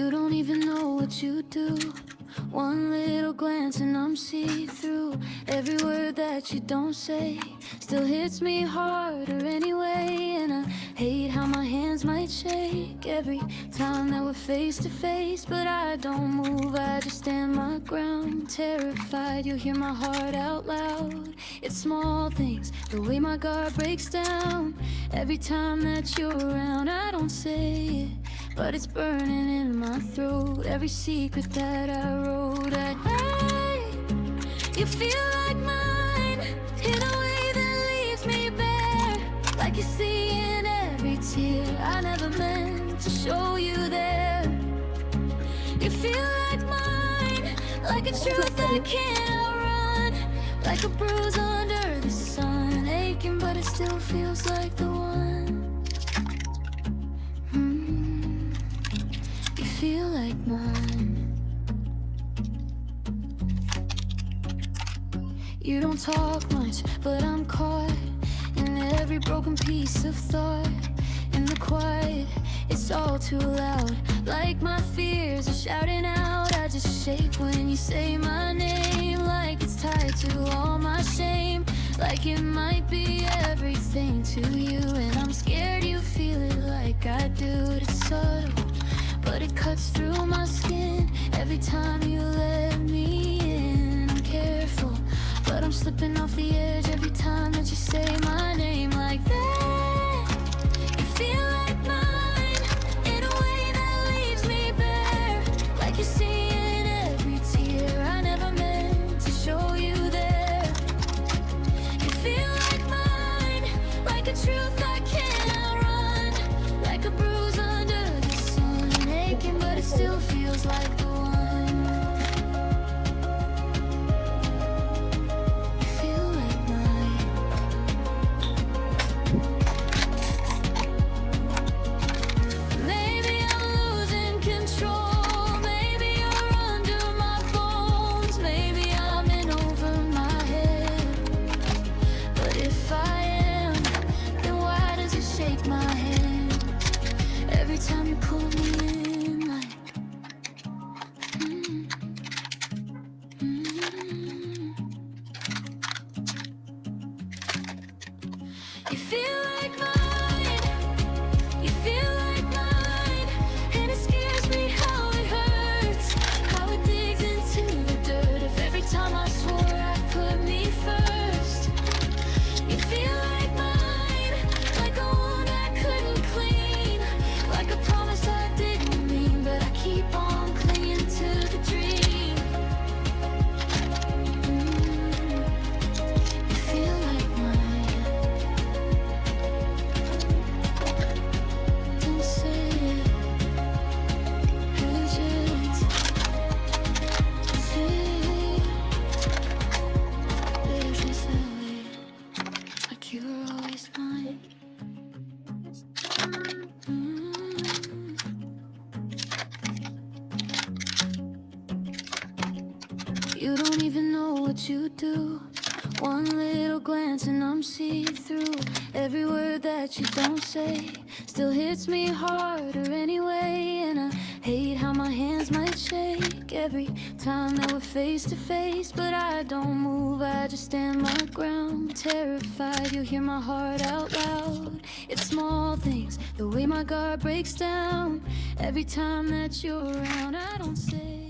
You don't even know what you do. One little glance and I'm see-through. Every word that you don't say still hits me harder anyway. And I hate how my hands might shake every time that we're face to face. But I don't move, I just stand my ground. Terrified you'll hear my heart out loud. It's small things, the way my guard breaks down. Every time that you're around, I don't say it, but it's burning in my throat. Every secret that I wrote at night, you feel like mine in a way that leaves me bare. Like you see in every tear, I never meant to show you there. You feel like mine, like a truth I can't outrun. Like a bruise under the sun, aching but it still feels like the one. You feel like mine. You don't talk much, but I'm caught in every broken piece of thought. In the quiet, it's all too loud. Like my fears are shouting out. I just shake when you say my name. Like it's tied to all my shame. Like it might be everything to you. And I'm scared you feel it like I do. It's subtle, but it cuts through my skin every time you let me in. I'm careful, but I'm slipping off the edge every time that you say my name like that. You feel like mine in a way that leaves me bare. Like you see in every tear, I never meant to show you there. You feel like mine, like a truth I can't outrun. Like a bruise under the sun, aching but it still feels like the one. You feel like mine. Maybe I'm losing control. Maybe you're under my bones. Maybe I'm in over my head. But if I am, then why does it shake my hand every time you pull me in? Like you feel like mine, you feel like mine. And it scares me how it hurts, how it digs into the dirt of every time I swore I put me first. You feel like mine, like a wound I couldn't clean. Like a promise I didn't mean, but I keep on clinging to the dream. You feel like mine. Don't say it, just say there's this alley, like you were always mine. You don't even know what you do. One little glance and I'm see-through. Every word that you don't say still hits me harder anyway. And I hate how my hands might shake every time that we're face to face. But I don't move, I just stand my ground. Terrified you'll hear my heart out loud. It's small things, the way my guard breaks down every time that you're around. I don't say